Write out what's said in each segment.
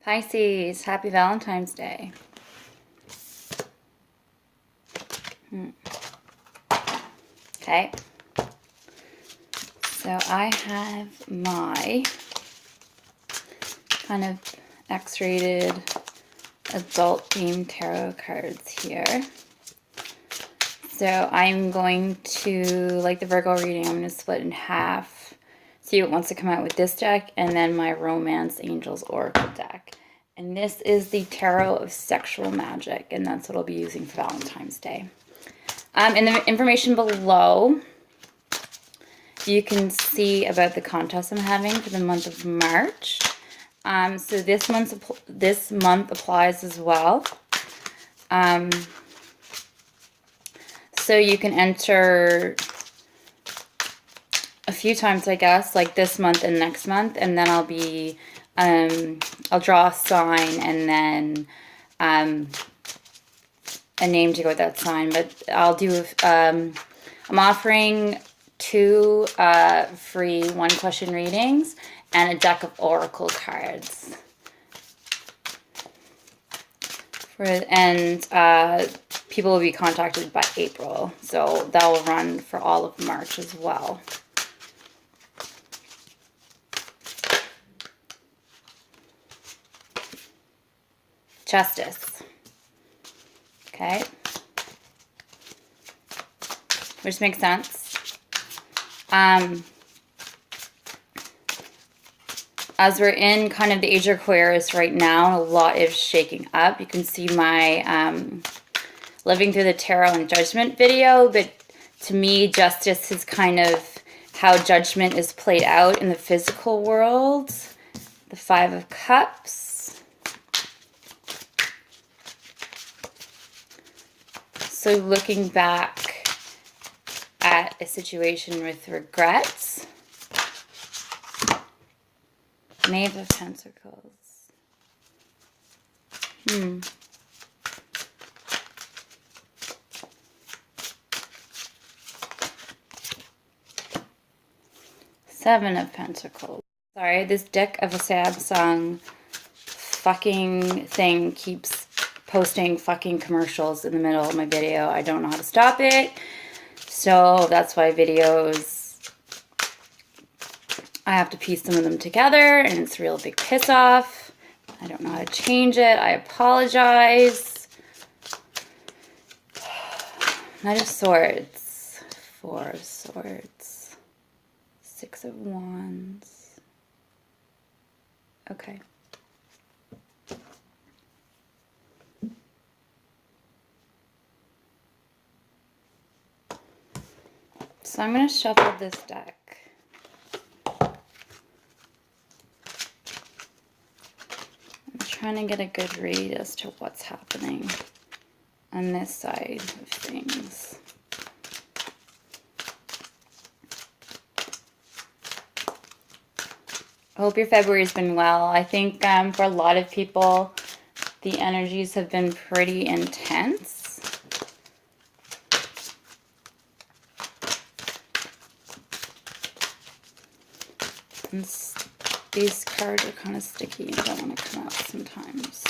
Pisces, happy Valentine's Day. Okay. So I have my kind of X-rated adult themed tarot cards here. So I'm going to, like the Virgo reading, I'm going to split in half. See what wants to come out with this deck, and then my Romance Angels Oracle deck. And this is the Tarot of Sexual Magic, and that's what I'll be using for Valentine's Day. In the information below, you can see about the contest I'm having for the month of March. So this month applies as well. So you can enter a few times, I guess, like this month and next month, and then I'll draw a sign and then a name to go with that sign. But I'll do, I'm offering 2 free 1-question readings and a deck of oracle cards. People will be contacted by April, so that will run for all of March as well. Justice. Okay. Which makes sense. As we're in kind of the age of Aquarius right now, a lot is shaking up. You can see my Living Through the Tarot and Judgment video, but to me, justice is kind of how judgment is played out in the physical world. The 5 of Cups. So looking back at a situation with regrets. Knave of Pentacles. Seven of Pentacles. Sorry, this deck of a Samsung fucking thing keeps posting fucking commercials in the middle of my video. I don't know how to stop it. So that's why videos, I have to piece some of them together, and it's a real big piss off. I don't know how to change it. I apologize. Knight of Swords. 4 of Swords. 6 of Wands. Okay. So I'm going to shuffle this deck. I'm trying to get a good read as to what's happening on this side of things. I hope your February's been well. I think for a lot of people, the energies have been pretty intense. And these cards are kind of sticky and don't want to come out sometimes.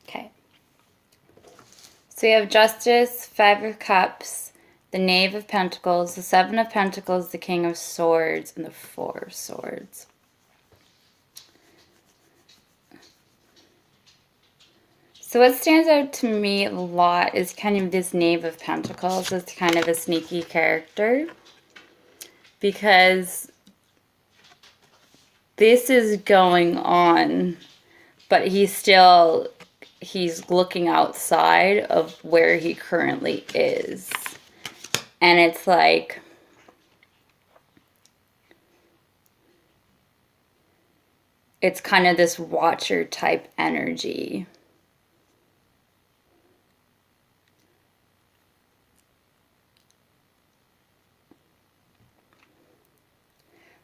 Okay. So you have Justice, 5 of Cups, the Knave of Pentacles, the 7 of Pentacles, the King of Swords, and the 4 of Swords. So what stands out to me a lot is kind of this Knave of Pentacles. It's kind of a sneaky character, because this is going on, but he's looking outside of where he currently is. And it's like, it's kind of this watcher type energy.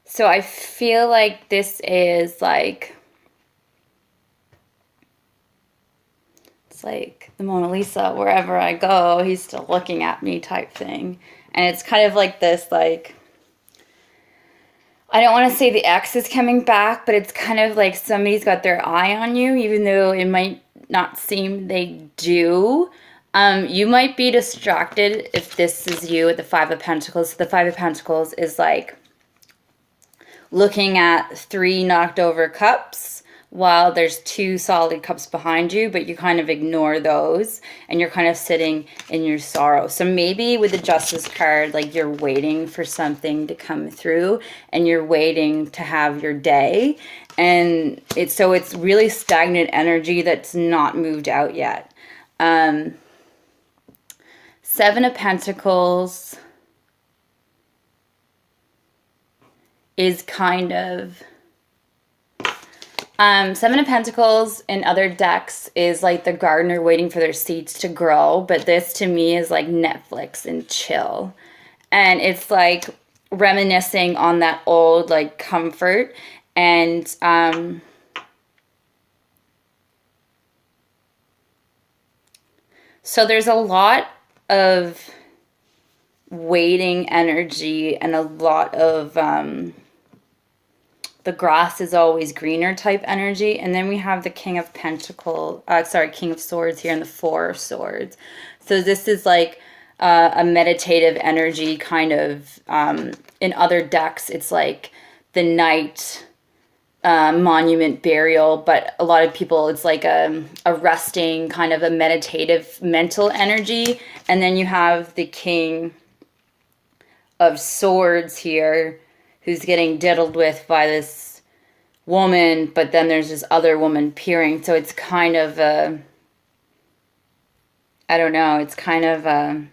So I feel like this is like, it's like the Mona Lisa, wherever I go, he's still looking at me type thing. And it's kind of like this, like, I don't want to say the ex is coming back, but it's kind of like somebody's got their eye on you, even though it might not seem they do. You might be distracted if this is you at the Five of Pentacles. The Five of Pentacles is like looking at 3 knocked over cups while there's 2 solid cups behind you, but you kind of ignore those and you're kind of sitting in your sorrow. So maybe with the Justice card, like you're waiting for something to come through and you're waiting to have your day. And it's really stagnant energy that's not moved out yet. 7 of Pentacles is kind of... 7 of Pentacles in other decks is like the gardener waiting for their seeds to grow. But this to me is like Netflix and chill. And it's like reminiscing on that old like comfort. And so there's a lot of waiting energy and a lot of... the grass is always greener type energy. And then we have the King of Pentacles, King of Swords here and the 4 of Swords. So this is like a meditative energy kind of, in other decks, it's like the Knight, Monument, Burial. But a lot of people, it's like a resting kind of a meditative mental energy. And then you have the King of Swords here, who's getting diddled with by this woman, but then there's this other woman peering. So it's kind of a, I don't know, it's kind of a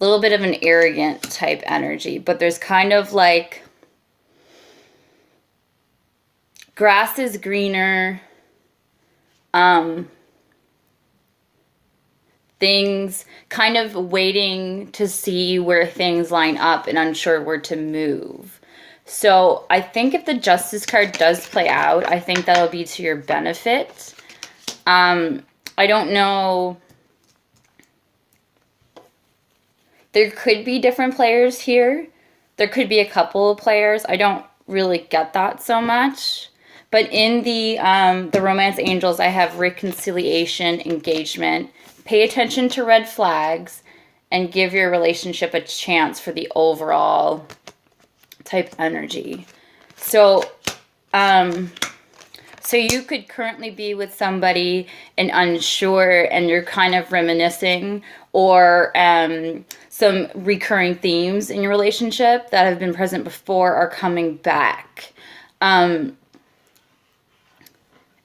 little bit of an arrogant type energy. But there's kind of like, grass is greener, things kind of waiting to see where things line up and unsure where to move. So I think if the Justice card does play out, I think that'll be to your benefit. I don't know. There could be different players here. There could be a couple of players. I don't really get that so much. But in the Romance Angels, I have reconciliation, engagement, pay attention to red flags, and give your relationship a chance for the overall type energy. So, so you could currently be with somebody and unsure, and you're kind of reminiscing, or some recurring themes in your relationship that have been present before are coming back.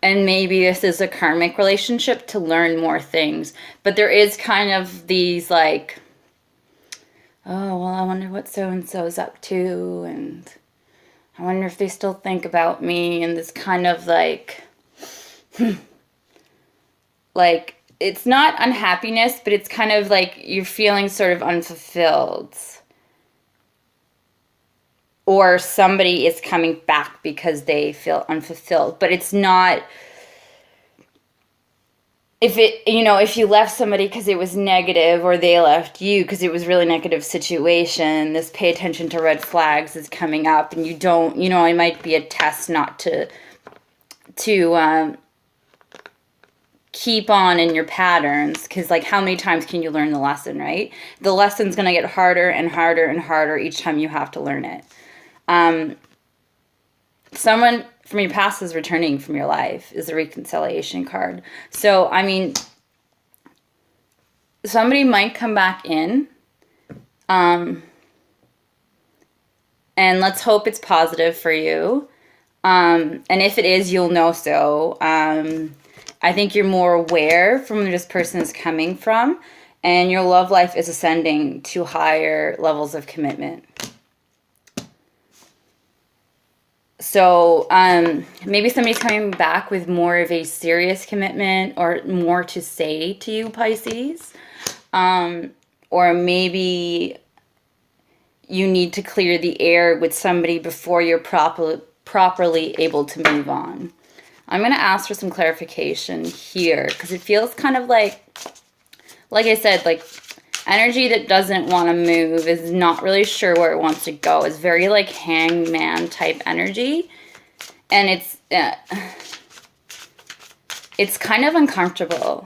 And maybe this is a karmic relationship to learn more things. But there is kind of these like, oh, well, I wonder what so-and-so's up to. And I wonder if they still think about me. And this kind of like, like, it's not unhappiness, but it's kind of like you're feeling sort of unfulfilled. Or somebody is coming back because they feel unfulfilled. But it's not, if you left somebody because it was negative, or they left you because it was really negative situation, this pay attention to red flags is coming up, and you don't, it might be a test not to keep on in your patterns, because like how many times can you learn the lesson, right? The lesson's going to get harder and harder and harder each time you have to learn it. Someone from your past is returning from your life is the reconciliation card. So, I mean, somebody might come back in. And let's hope it's positive for you. And if it is, you'll know so. I think you're more aware from where this person is coming from. And your love life is ascending to higher levels of commitment. So maybe somebody's coming back with more of a serious commitment, or more to say to you, Pisces. Or maybe, you need to clear the air with somebody before you're properly able to move on. I'm going to ask for some clarification here because it feels kind of like I said, like energy that doesn't want to move, is not really sure where it wants to go. It's very like hangman type energy. And it's kind of uncomfortable.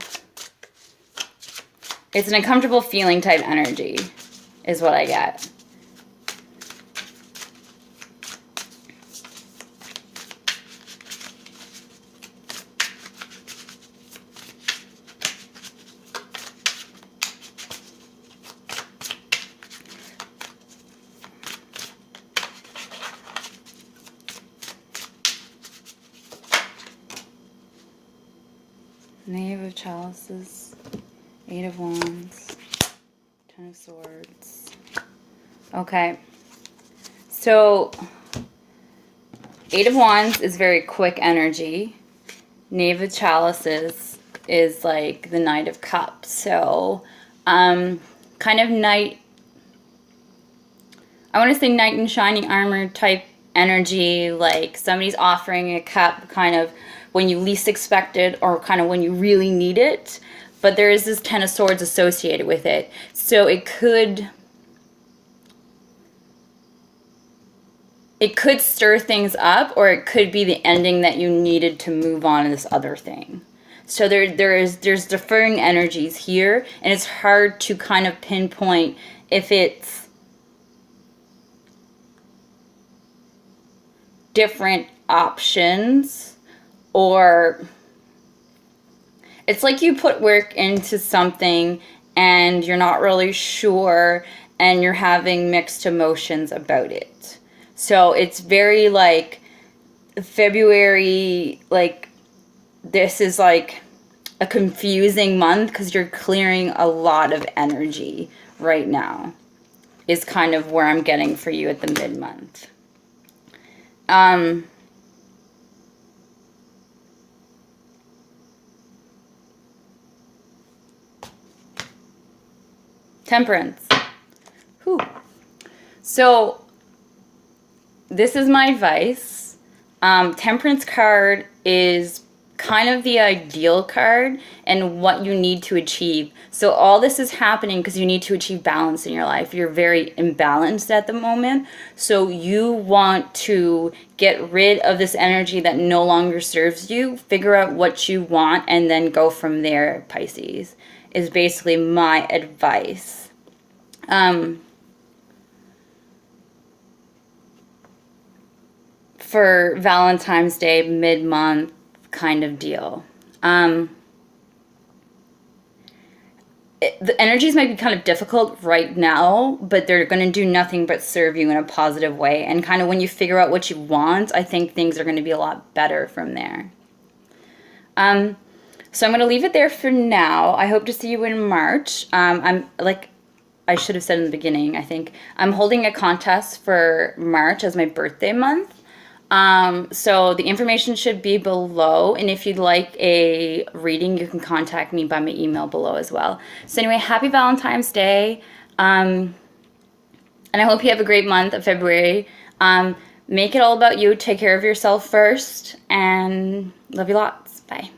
It's an uncomfortable feeling type energy is what I get. Knave of Chalices, Eight of Wands, Ten of Swords. Okay. So, Eight of Wands is very quick energy. Knave of Chalices is like the Knight of Cups. So, kind of knight, I want to say knight in shining armor type energy, like somebody's offering a cup kind of when you least expect it or kind of when you really need it, but there is this Ten of Swords associated with it. So it could stir things up, or it could be the ending that you needed to move on to this other thing. So there's differing energies here, and it's hard to kind of pinpoint if it's different options, or it's like you put work into something and you're not really sure and you're having mixed emotions about it. So it's very like February, like this is like a confusing month because you're clearing a lot of energy right now is kind of where I'm getting for you at the mid-month. Temperance. Whew. So this is my advice. Temperance card is kind of the ideal card and what you need to achieve. So all this is happening because you need to achieve balance in your life. You're very imbalanced at the moment. So you want to get rid of this energy that no longer serves you. Figure out what you want and then go from there, Pisces, is basically my advice. For Valentine's Day, mid-month kind of deal. The energies might be kind of difficult right now, but they're going to do nothing but serve you in a positive way. And kind of when you figure out what you want, I think things are going to be a lot better from there. So I'm going to leave it there for now. I hope to see you in March. I'm like I should have said in the beginning, I think I'm holding a contest for March as my birthday month. So the information should be below, and if you'd like a reading, you can contact me by my email below as well. So anyway, happy Valentine's Day, and I hope you have a great month of February. Make it all about you. Take care of yourself first, and love you lots. Bye.